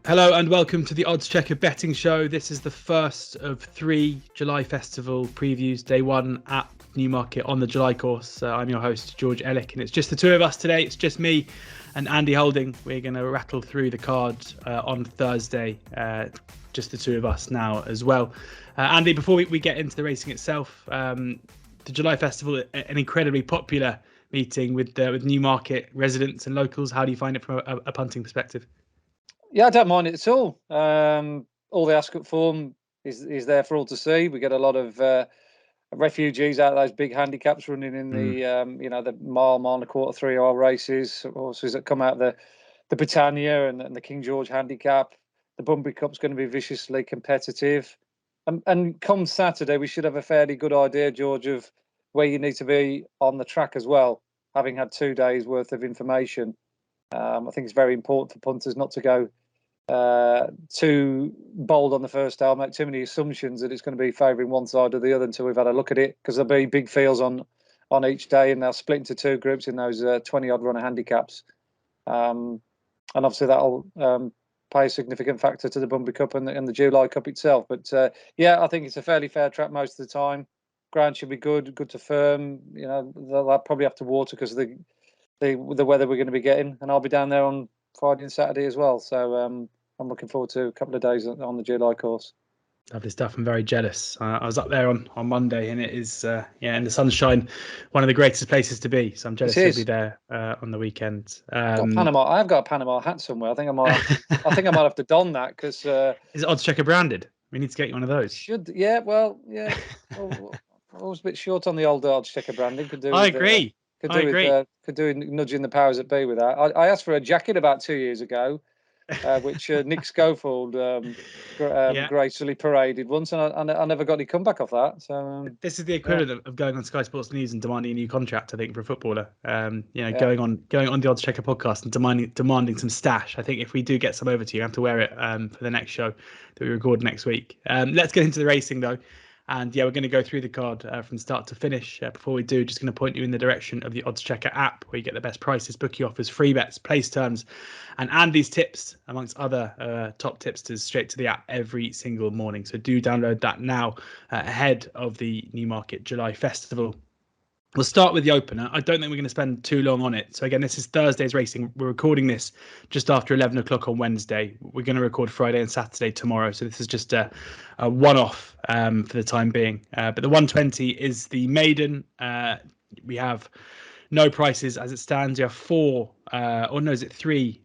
Hello and welcome to the Oddschecker betting show. This is the first of 3 July Festival previews, day 1 at Newmarket on the July course. I'm your host, George Elek, and it's just the two of us today. It's just me and Andy Holding. We're going to rattle through the card on Thursday, just the two of us now as well. Andy, before we get into the racing itself, the July Festival, an incredibly popular meeting with Newmarket residents and locals. How do you find it from a punting perspective? Yeah, I don't mind it at all. All the Ascot form is there for all to see. We get a lot of refugees out of those big handicaps running in the the mile and a quarter, 3-hour races. Horses that come out the Britannia and the King George Handicap. The Bunbury Cup's going to be viciously competitive. And come Saturday, we should have a fairly good idea, George, of where you need to be on the track as well, having had 2 days worth of information. I think it's very important for punters not to go too bold on the first day. I'll make too many assumptions that it's going to be favouring one side or the other until we've had a look at it, because there'll be big fields on each day, and they'll split into 2 groups in those 20-odd runner handicaps. And obviously that'll play a significant factor to the Bunbury Cup and the July Cup itself. But I think it's a fairly fair track most of the time. Ground should be good to firm. They'll probably have to water because of the weather we're going to be getting, and I'll be down there on Friday and Saturday as well. So I'm looking forward to a couple of days on the July course. Lovely stuff. I'm very jealous. I was up there on Monday, and it is in the sunshine, one of the greatest places to be. So I'm jealous to be there on the weekend. I've got a Panama hat somewhere. I think I might have to don that because is it Oddschecker branded? We need to get you one of those. I was a bit short on the old Oddschecker branding. I agree. Could do with nudging the powers that be with that. I asked for a jacket about 2 years ago, which Nick Schofield gracefully paraded once, and I never got any comeback off that. So this is the equivalent of going on Sky Sports News and demanding a new contract, I think, for a footballer. Going on the Oddschecker podcast and demanding some stash. I think if we do get some over to you, I have to wear it for the next show that we record next week. Let's get into the racing though. And we're going to go through the card from start to finish. Before we do, just going to point you in the direction of the Oddschecker app, where you get the best prices, bookie offers, free bets, place terms, and Andy's tips, amongst other top tipsters, straight to the app every single morning. So do download that now ahead of the Newmarket July Festival. We'll start with the opener. I don't think we're going to spend too long on it. So again, this is Thursday's racing. We're recording this just after 11 o'clock on Wednesday. We're going to record Friday and Saturday tomorrow. So this is just a one-off for the time being. But the 120 is the maiden. We have no prices as it stands. You have 3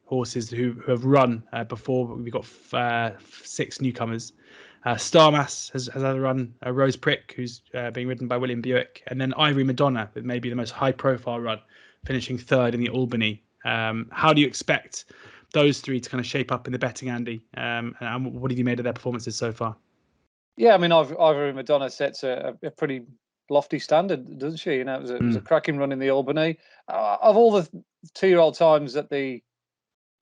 horses who have run before. We've got 6 newcomers. Starmas has had a run, Rose Prick, who's being ridden by William Buick, and then Ivory Madonna with maybe the most high-profile run, finishing 3rd in the Albany. How do you expect those 3 to kind of shape up in the betting, Andy? And what have you made of their performances so far? Yeah, I mean, Ivory Madonna sets a pretty lofty standard, doesn't she? It was a cracking run in the Albany. Of all the 2-year-old times at the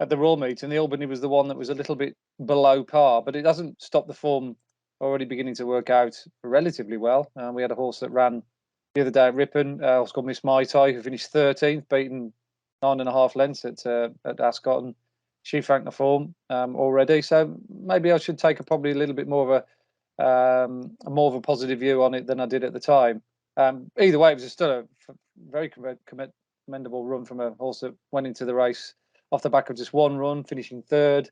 Royal Meet, and the Albany was the one that was a little bit below par, but it doesn't stop the form already beginning to work out relatively well. We had a horse that ran the other day at Ripon, a horse called Miss Mai Tai, who finished 13th, beaten 9.5 lengths at Ascot, and she franked the form already. So maybe I should take probably a little bit more of a positive view on it than I did at the time. Either way, it was still a very commendable run from a horse that went into the race off the back of just one run, finishing 3rd.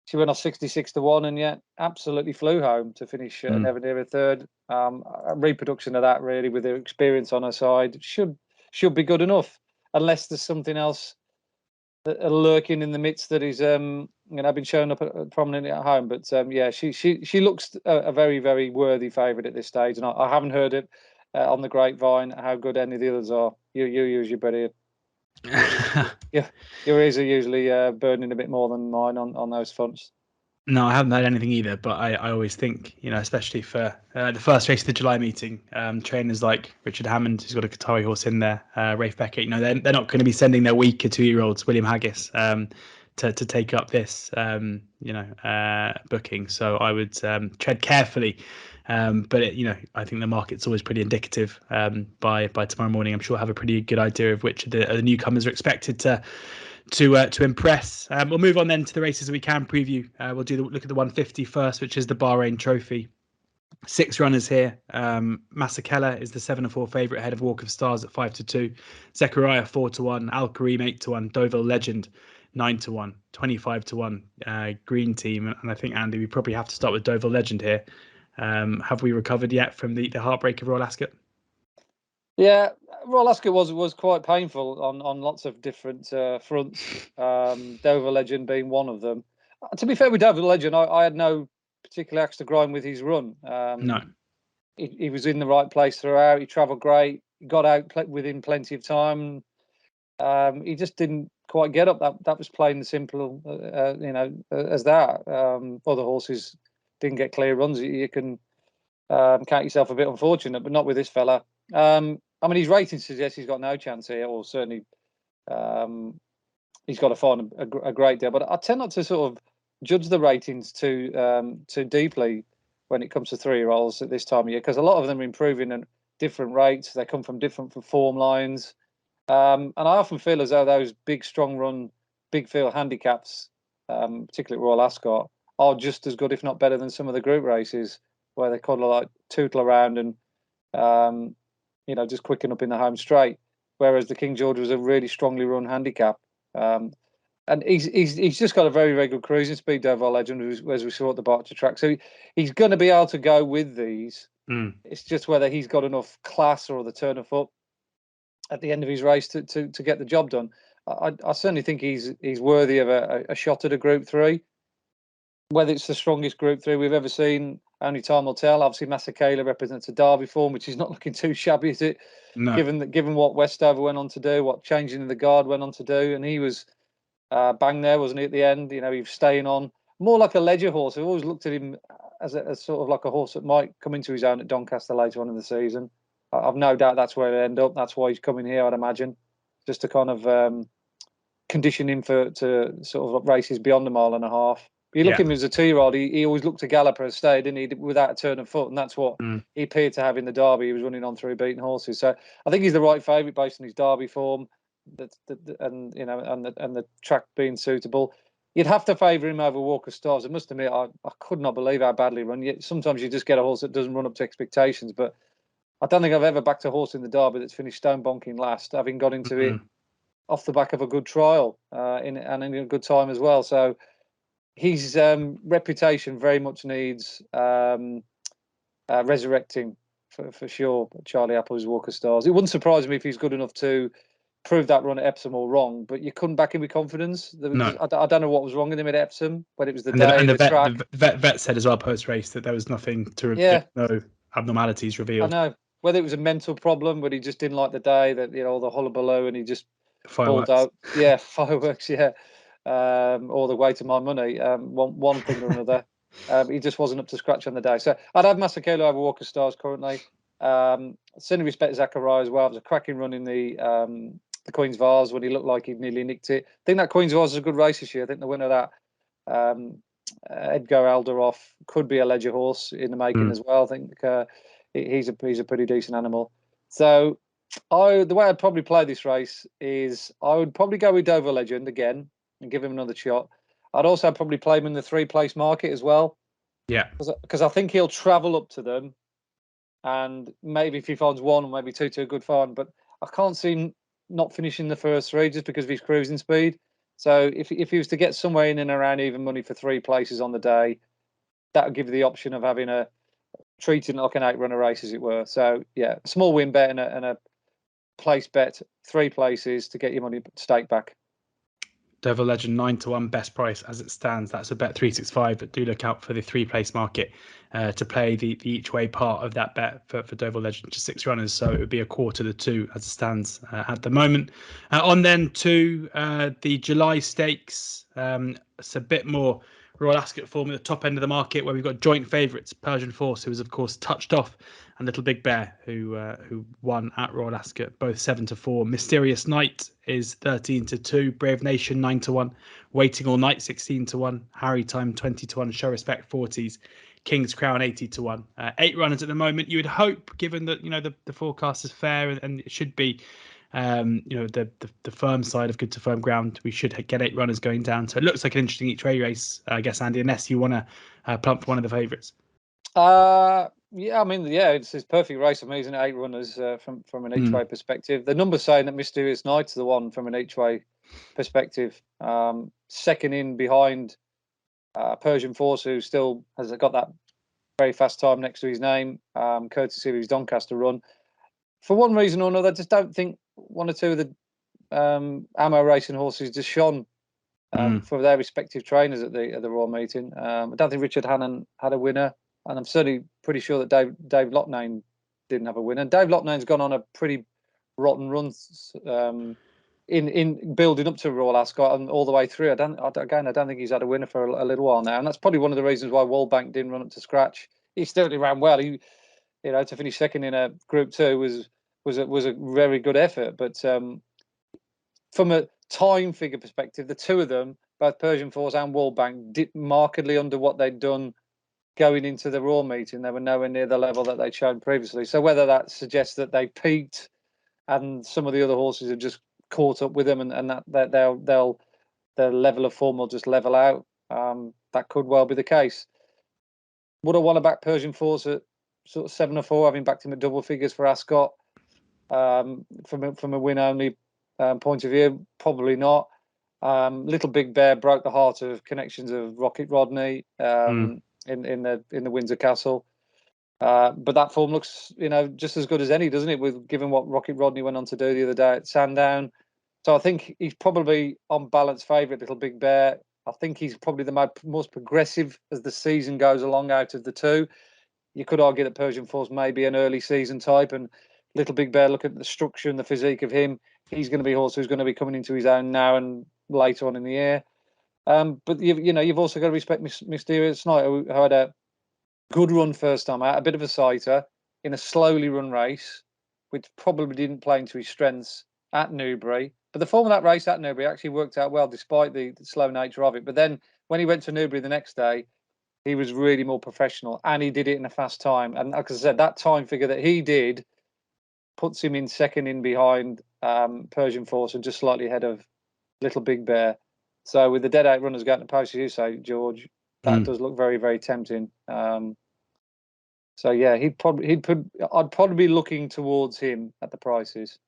She went off 66 to 1, and yet absolutely flew home to finish never near a 3rd. A reproduction of that, really, with her experience on her side, should be good enough, unless there's something else lurking in the midst that is been shown up prominently at home. But she looks a very, very worthy favourite at this stage, and I haven't heard it on the grapevine how good any of the others are. You use your better. Yeah, your ears are usually burning a bit more than mine on those fronts. No, I haven't had anything either, but I always think, especially for the first race of the July meeting, trainers like Richard Hammond, who's got a Qatari horse in there, Rafe Beckett, they're not going to be sending their weaker 2-year-olds, William Haggis, to take up this, booking. So I would tread carefully. But I think the market's always pretty indicative. By tomorrow morning, I'm sure I'll have a pretty good idea of which of the newcomers are expected to to impress. We'll move on then to the races that we can preview. We'll look at the 150 first, which is the Bahrain Trophy. 6 runners here. Masekela is the 7-4 favourite ahead of Walk of Stars at 5-2. Zechariah 4-1. Al Kareem 8-1. Deauville Legend 9-1. 25-1. Green team, and I think, Andy, we probably have to start with Deauville Legend here. Have we recovered yet from the heartbreak of Royal Ascot? Yeah, Royal Ascot was quite painful on lots of different fronts. Deauville Legend being one of them. To be fair with Deauville Legend, I had no particular axe to grind with his run. No, he was in the right place throughout. He travelled great. He got out within plenty of time. He just didn't quite get up. That was plain and simple, as that. Other horses didn't get clear runs. You can count yourself a bit unfortunate, but not with this fella. I mean, his rating suggests he's got no chance here, or certainly he's got to find a great deal. But I tend not to sort of judge the ratings too deeply when it comes to 3-year-olds at this time of year, because a lot of them are improving at different rates. They come from different form lines. And I often feel as though those big, strong run, big field handicaps, particularly Royal Ascot, are just as good, if not better, than some of the group races where they kind of like tootle around and just quicken up in the home straight. Whereas the King George was a really strongly run handicap, and he's just got a very, very good cruising speed, Deauville Legend, as we saw at the Berkshire track. So he's going to be able to go with these. It's just whether he's got enough class or the turn of foot at the end of his race to get the job done. I certainly think he's worthy of a shot at a Group 3. Whether it's the strongest Group 3 we've ever seen, only time will tell. Obviously, Masekela represents a Derby form, which is not looking too shabby, is it? No. Given what Westover went on to do, what changing in the guard went on to do, and he was bang there, wasn't he? At the end, he was staying on more like a ledger horse. I've always looked at him as sort of like a horse that might come into his own at Doncaster later on in the season. I've no doubt that's where he'll end up. That's why he's coming here, I'd imagine, just to kind of condition him to sort of races beyond a mile and a half. But you look at him as a 2-year-old, he always looked a galloper at stay, didn't he, without a turn of foot, and that's what he appeared to have in the Derby. He was running on 3 beaten horses, so I think he's the right favourite based on his Derby form, and the track being suitable. You'd have to favour him over Walk of Stars. I must admit, I could not believe how badly run. Yet sometimes you just get a horse that doesn't run up to expectations, but I don't think I've ever backed a horse in the Derby that's finished stone bonking last, having got into it off the back of a good trial and in a good time as well. So his reputation very much needs resurrecting for sure. Charlie Apple's Walk of Stars. It wouldn't surprise me if he's good enough to prove that run at Epsom all wrong, but you couldn't back him with confidence. No. I don't know what was wrong with him at Epsom, but it was the track. The vet said as well post race that there was nothing to no abnormalities revealed. I know. Whether it was a mental problem, but he just didn't like the day, that all the hullabaloo, and he just pulled out. Yeah, fireworks. Yeah, or the weight of my money. One thing or another. He just wasn't up to scratch on the day. So I'd have Masekela over Walk of Stars currently. Certainly respect Zechariah as well. It was a cracking run in the Queen's Vase when he looked like he'd nearly nicked it. I think that Queen's Vase is a good race this year. I think the winner of that, Edgar Alderoff, could be a ledger horse in the making as well. I think he's a pretty decent animal. So the way I'd probably play this race is I would probably go with Deauville Legend again and give him another shot. I'd also probably play him in the 3-place market as well. Yeah. Because I think he'll travel up to them, and maybe if he finds one or maybe two to a good find, but I can't see him not finishing the first 3 just because of his cruising speed. So if he was to get somewhere in and around even money for 3 places on the day, that would give you the option of having treating it like an 8-runner race, as it were. So yeah, a small win bet and a place bet, 3 places to get your money stake back. Deauville Legend 9-1 best price as it stands. That's a bet 365, but do look out for the 3-place market to play the each way part of that bet for Deauville Legend to 6 runners. So it would be a quarter to 2 as it stands at the moment. On then to the July Stakes. It's a bit more Royal Ascot form at the top end of the market, where we've got joint favourites Persian Force, who was of course touched off, and Little Big Bear, who won at Royal Ascot, both 7-4. Mysterious Night is 13-2. Brave Nation 9-1. Waiting All Night 16-1. Harry Time 20-1. Show Respect 40s. King's Crown 80-1. 8 runners at the moment. You would hope, given that the forecast is fair and it should be The firm side of good to firm ground, we should get 8 runners going down. So it looks like an interesting each way race, I guess, Andy, unless you want to plump for one of the favourites. It's his perfect race. Amazing 8 runners from an each way perspective. The number saying that Mysterious Night's the one from an each way perspective. Second in behind Persian Force, who still has got that very fast time next to his name, courtesy of his Doncaster run. For one reason or another, I just don't think one or two of the ammo racing horses just shone for their respective trainers at the Royal Meeting. I don't think Richard Hannon had a winner, and I'm certainly pretty sure that Dave Loughnane didn't have a winner. And Dave Loughnane's gone on a pretty rotten run in building up to Royal Ascot and all the way through. I don't think he's had a winner for a little while now, and that's probably one of the reasons why Wallbank didn't run up to scratch. He still ran well. He, to finish second in a Group 2 was a very good effort. But from a time figure perspective, the two of them, both Persian Force and Wallbank, did markedly under what they'd done going into the Royal Meeting. They were nowhere near the level that they'd shown previously. So whether that suggests that they peaked and some of the other horses have just caught up with them, and that their level of form will just level out, that could well be the case. Would I want to back Persian Force at sort of 7 or 4, having backed him at double figures for Ascot from a win only point of view? Probably not. Little Big Bear broke the heart of connections of Rocket Rodney in the Windsor Castle. But that form looks, just as good as any, doesn't it? Given what Rocket Rodney went on to do the other day at Sandown. So I think he's probably on balance favourite, Little Big Bear. I think he's probably the most progressive as the season goes along out of the two. You could argue that Persian Force may be an early season type, and Little Big Bear, look at the structure and the physique of him. He's going to be a horse who's going to be coming into his own now and later on in the year. But you've also got to respect Mysterious Night, who had a good run first time out, a bit of a sighter in a slowly run race, which probably didn't play into his strengths at Newbury. But the form of that race at Newbury actually worked out well, despite the slow nature of it. But then when he went to Newbury the next day, he was really more professional, and he did it in a fast time. And like I said, that time figure that he did puts him in second in behind Persian Force and just slightly ahead of Little Big Bear. So with the dead 8 runners going to post, as you say, George, that does look very, very tempting. So yeah, I'd probably be looking towards him at the prices.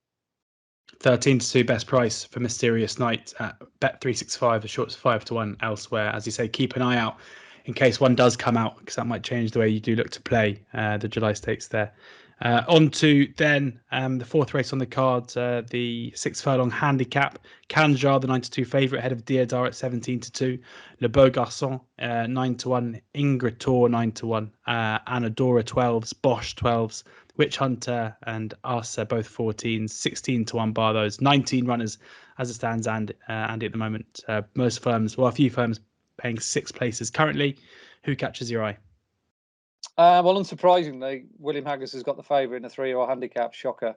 13-2 best price for Mysterious Night at Bet365, the short's 5-1 elsewhere. As you say, keep an eye out in case one does come out, because that might change the way you do look to play the July Stakes there. On to then the 4th race on the card, the 6 furlong handicap. Kanjar, the 9-2 favourite, ahead of Diodar at 17-2. Le Beau Garçon, 9-1. Ingrator, 9-1. Anadora, 12s. Bosch, 12s. Witch Hunter and us are both 14s. 16-1 bar those. 19 runners as it stands, Andy, at the moment. Most firms, a few firms paying 6 places currently. Who catches your eye? Well, unsurprisingly, William Haggas has got the favour in a 3-year-old handicap. Shocker.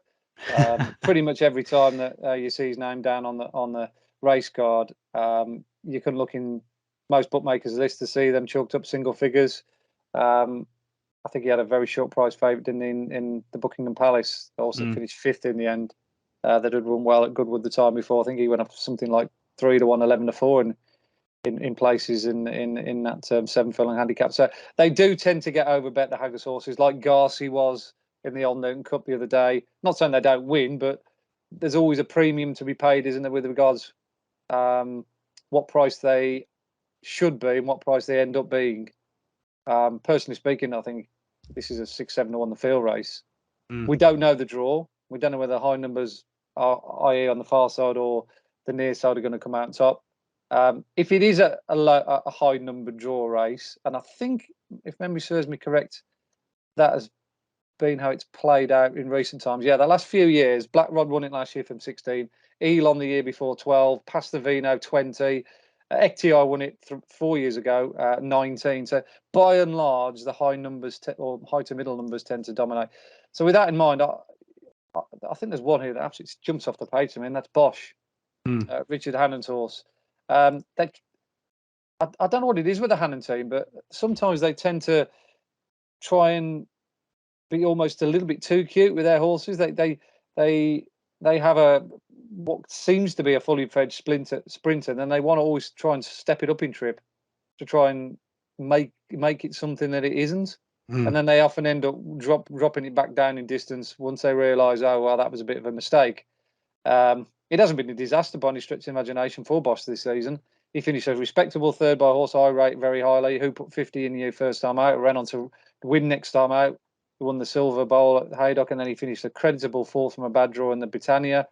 Pretty much every time that you see his name down on the race card, you can look in most bookmakers' lists to see them chalked up single figures. I think he had a very short price favourite in the Buckingham Palace. Also finished 5th in the end. That had run well at Goodwood the time before. I think he went up something like 3-1, 11-4 in places in that 7 furlong handicap. So they do tend to get overbet, the Haggas horses, like Garci was in the Old Newton Cup the other day. Not saying they don't win, but there's always a premium to be paid, isn't there, with regards what price they should be and what price they end up being. Personally speaking, I think this is a 6-7-1 the field race. We don't know the draw. We don't know whether high numbers are, i.e. on the far side or the near side, are going to come out on top. If it is a high number draw race, and I think, if memory serves me correct, that has been how it's played out in recent times. Yeah, the last few years, Black Rod won it last year from 16, Elon the year before 12, Pastavino 20, XTI won it 4 years ago, 19. So by and large, the high numbers or high to middle numbers tend to dominate. So with that in mind, I think there's one here that absolutely jumps off the page to me, and that's Bosch, Richard Hannon's horse. I don't know what it is with the Hannon team, but sometimes they tend to try and be almost a little bit too cute with their horses. They they have what seems to be a fully fledged sprinter, and then they want to always try and step it up in trip to try and make it something that it isn't. And then they often end up dropping it back down in distance once they realise, oh well, that was a bit of a mistake. It hasn't been a disaster by any stretch of imagination for Bosch this season. He finished a respectable third by a horse I rate very highly, who put 50 in you first time out, ran on to win next time out. He won the Silver Bowl at Haydock, and then he finished a creditable fourth from a bad draw in the Britannia.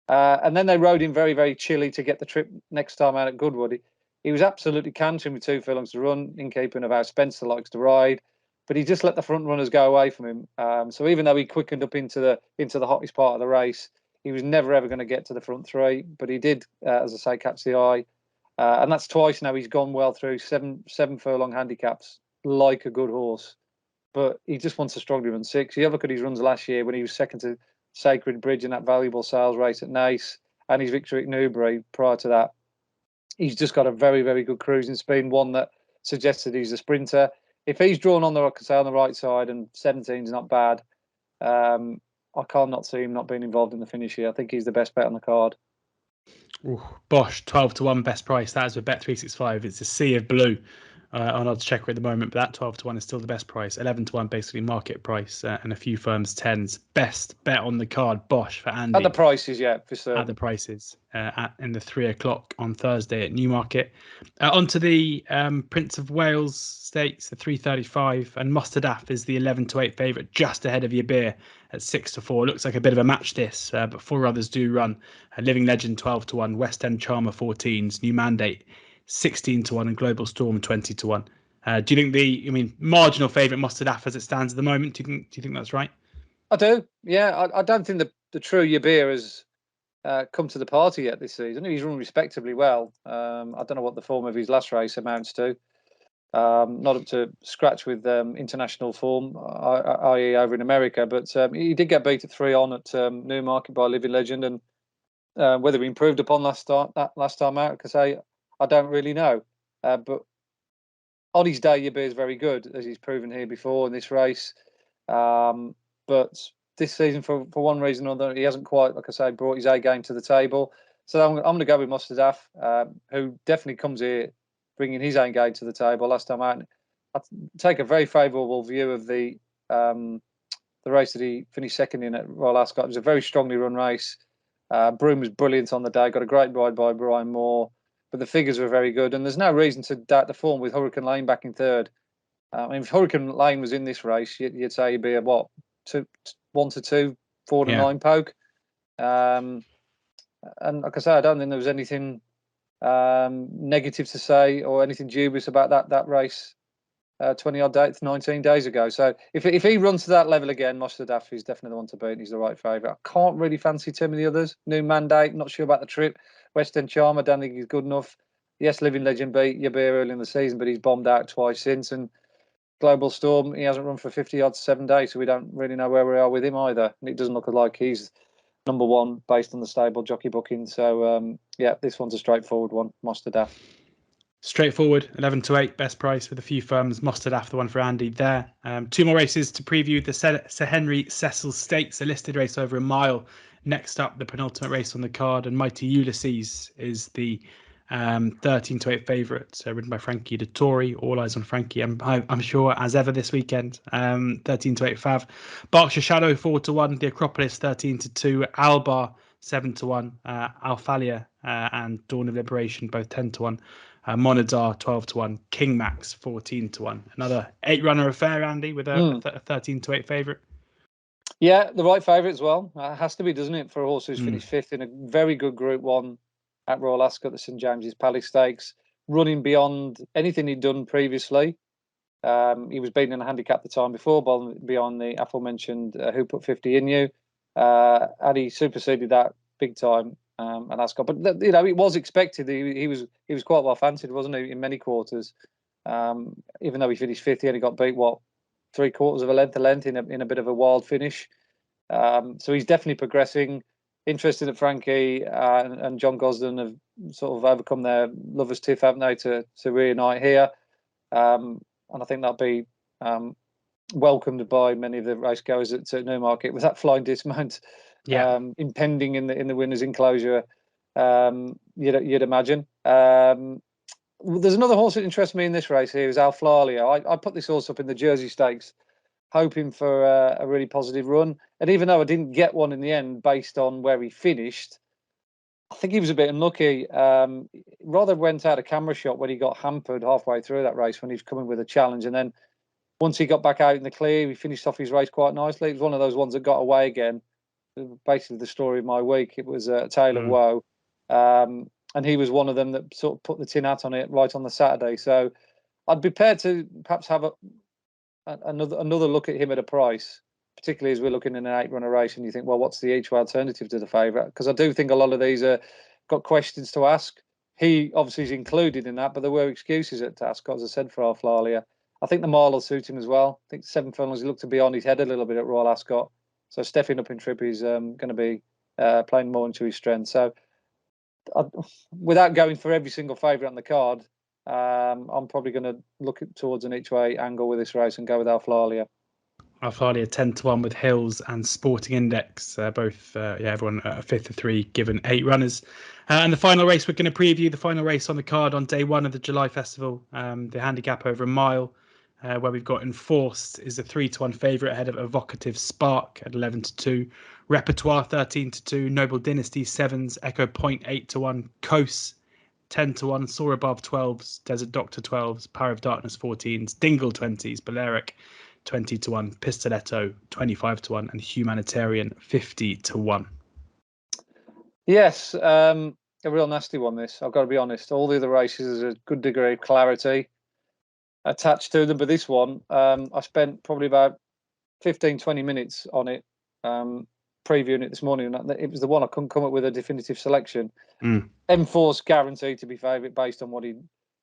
And then they rode him very, very chilly to get the trip next time out at Goodwood. He was absolutely cantering with 2 furlongs to run, in keeping of how Spencer likes to ride, but he just let the front runners go away from him. So even though he quickened up into the hottest part of the race, he was never ever going to get to the front 3. But he did, as I say, catch the eye, and that's twice now he's gone well through seven furlong handicaps like a good horse. But he just wants a strongly run 6. You have a look at his runs last year when he was second to Sacred Bridge in that valuable sales race at Naas, and his victory at Newbury prior to that. He's just got a very, very good cruising speed, one that suggests that he's a sprinter. If he's drawn on the right side, and 17 is not bad, I can't not see him not being involved in the finish here. I think he's the best bet on the card. Ooh, Bosch 12-1 best price. That is with Bet365. It's a sea of blue on oddschecker at the moment, but that 12-1 is still the best price. 11-1 basically market price, and a few firms 10s. Best bet on the card, Bosch for Andy. At the prices, yeah, for certain. At the prices, in the 3 o'clock on Thursday at Newmarket. Onto the Prince of Wales Stakes, the 3:35, and Mustard is the 11-8 favourite, just ahead of your beer at 6-4. Looks like a bit of a match this, but 4 others do run. Living Legend 12-1, West End Charmer 14s, New Mandate 16-1, and Global Storm 20-1. Do you think marginal favourite Mustard as it stands at the moment? Do you think that's right? I do. Yeah, I don't think the true Yabir has come to the party yet this season. He's run respectably well. I don't know what the form of his last race amounts to. Not up to scratch with international form, i.e. over in America, but he did get beat at 3 on at Newmarket by Living Legend, and whether he improved upon last time out, because I don't really know. But on his day, Yabir is very good, as he's proven here before in this race. But this season, for one reason or another, he hasn't quite, like I say, brought his A game to the table. So I'm going to go with Mustard, who definitely comes here bringing his own game to the table. Last time out, I take a very favourable view of the race that he finished second in at Royal Ascot. It was a very strongly run race. Broome was brilliant on the day, got a great ride by Brian Moore, but the figures were very good, and there's no reason to doubt the form with Hurricane Lane back in third. If Hurricane Lane was in this race, you'd say he'd be a 1 to 2, 4 to 9 poke. And like I say, I don't think there was anything negative to say or anything dubious about that race 19 days ago. So if he runs to that level again, Mustard is definitely the one to beat. He's the right favourite. I can't really fancy too many others. New Mandate, not sure about the trip. West End Charm, I don't think he's good enough. Yes, Living Legend beat Yabir early in the season, but he's bombed out twice since. And Global Storm, he hasn't run for 50 odds 7 days, so we don't really know where we are with him either. And it doesn't look like he's number one based on the stable jockey booking. So this one's a straightforward one. Mustard. Straightforward, 11-8, best price with a few firms. Mustard the one for Andy there. 2 more races to preview. The Sir Henry Cecil Stakes, a listed race over a mile. Next up, the penultimate race on the card, and Mighty Ulysses is the 13-8 favourite, ridden by Frankie Dettori. All eyes on Frankie, I'm sure, as ever this weekend. 13-8 fav. Berkshire Shadow 4-1. The Acropolis 13-2. Albar 7-1. Alphalia and Dawn of Liberation both 10-1. Monadar 12-1. King Max 14-1. Another 8-runner affair, Andy, with a 13-8 favourite. Yeah, the right favourite as well. It has to be, doesn't it, for a horse who's finished 5th in a very good Group 1 at Royal Ascot, the St James's Palace Stakes, running beyond anything he'd done previously. He was beaten in a handicap the time before, beyond the aforementioned Who Put 50 in You, and he superseded that big time at Ascot. But it was expected. He was quite well fancied, wasn't he, in many quarters? Even though he finished 5th, he only got beat 3/4 of a length in a bit of a wild finish. So he's definitely progressing. Interesting that Frankie and John Gosden have sort of overcome their lovers' tiff, haven't they, to reunite here. And I think that'll be welcomed by many of the racegoers at Newmarket with that flying dismount impending in the winners' enclosure. You'd imagine. There's another horse that interests me in this race here is Alflalia. I put this horse up in the Jersey Stakes, hoping for a really positive run. And even though I didn't get one in the end based on where he finished, I think he was a bit unlucky. Rather went out of camera shot when he got hampered halfway through that race when he was coming with a challenge. And then once he got back out in the clear, he finished off his race quite nicely. It was one of those ones that got away again. Basically, the story of my week. It was a tale of woe. And he was one of them that sort of put the tin hat on it right on the Saturday. So I'd be prepared to perhaps have another look at him at a price, particularly as we're looking in an 8-runner race and you think, well, what's the each way alternative to the favourite? Because I do think a lot of these got questions to ask. He obviously is included in that, but there were excuses at Ascot, as I said, for Alflalia. I think the mile will suit him as well. I think 7 furlongs, he looked to be on his head a little bit at Royal Ascot. So stepping up in trip, he's going to be playing more into his strength. So without going for every single favourite on the card, I'm probably going to look towards an each way angle with this race and go with Alflalia. Alflalia 10-1 with Hills and Sporting Index, both everyone a fifth of 3 given 8 runners. And the final race we're going to preview, the final race on the card on day 1 of the July Festival, the handicap over a mile, where we've got Enforced is a 3-1 favourite ahead of Evocative Spark at 11-2, Repertoire 13-2, Noble Dynasty 7s, Echo Point 8-1, Coase 10-1, Soar Above 12s, Desert Doctor 12s, Power of Darkness 14s, Dingle 20s, Balearic 20-1, Pistoletto 25-1, and Humanitarian 50-1. Yes, a real nasty one. This, I've got to be honest. All the other races, there's a good degree of clarity attached to them, but this one, I spent probably about 15-20 minutes on it, previewing it this morning. And it was the one I couldn't come up with a definitive selection. Enforced guaranteed to be favourite based on what he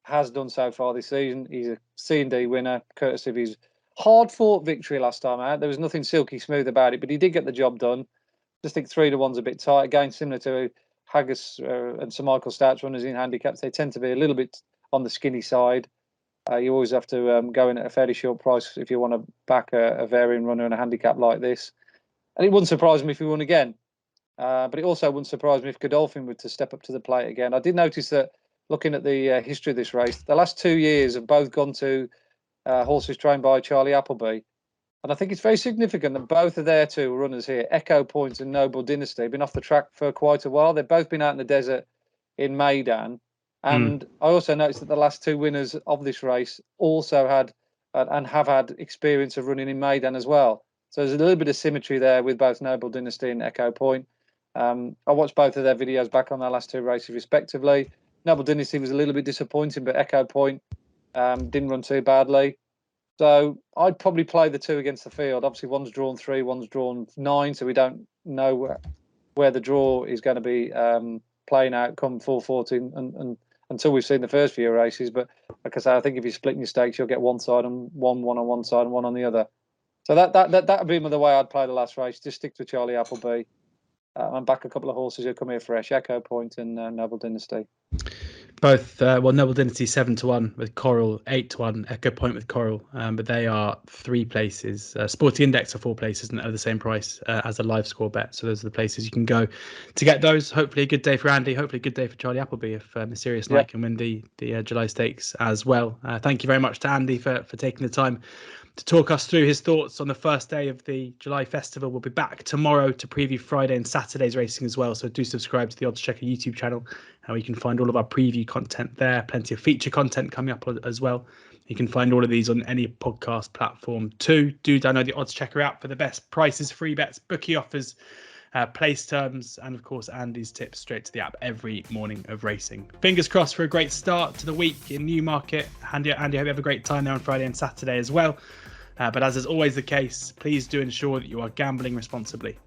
has done so far this season. He's a C&D winner, courtesy of his hard-fought victory last time out. There was nothing silky smooth about it, but he did get the job done. Just think 3-1's a bit tight. Again, similar to Haggis and Sir Michael Stout's runners in handicaps, they tend to be a little bit on the skinny side. You always have to go in at a fairly short price if you want to back a varying runner in a handicap like this. And it wouldn't surprise me if he won again. But it also wouldn't surprise me if Godolphin were to step up to the plate again. I did notice that looking at the history of this race, the last 2 years have both gone to horses trained by Charlie Appleby. And I think it's very significant that both of their 2 runners here, Echo Point and Noble Dynasty, have been off the track for quite a while. They've both been out in the desert in Maidan. And I also noticed that the last 2 winners of this race also had and have had experience of running in Maidan as well. So there's a little bit of symmetry there with both Noble Dynasty and Echo Point. I watched both of their videos back on their last 2 races respectively. Noble Dynasty was a little bit disappointing, but Echo Point didn't run too badly. So I'd probably play the 2 against the field. Obviously, one's drawn 3, one's drawn 9, so we don't know where the draw is going to be playing out come 4:14 and until we've seen the first few races. But like I say, I think if you're splitting your stakes, you'll get one side and one on one side and one on the other. So that would be the way I'd play the last race. Just stick to Charlie Appleby and back a couple of horses who come here fresh, Echo Point and Noble Dynasty. Both, Noble Dynasty 7-1 with Coral, 8-1, Echo Point with Coral, but they are 3 places. Sporting Index are 4 places and at the same price as a live score bet. So those are the places you can go to get those. Hopefully a good day for Andy. Hopefully a good day for Charlie Appleby if Mysterious Night can win the July Stakes as well. Thank you very much to Andy for taking the time to talk us through his thoughts on the first day of the July Festival. We'll be back tomorrow to preview Friday and Saturday's racing as well. So do subscribe to the oddschecker YouTube channel. You can find all of our preview content there. Plenty of feature content coming up as well. You can find all of these on any podcast platform too. Do download the oddschecker app for the best prices, free bets, bookie offers, place terms, and of course Andy's tips straight to the app every morning of racing. Fingers crossed for a great start to the week in Newmarket. Andy, I hope you have a great time there on Friday and Saturday as well. But as is always the case, please do ensure that you are gambling responsibly.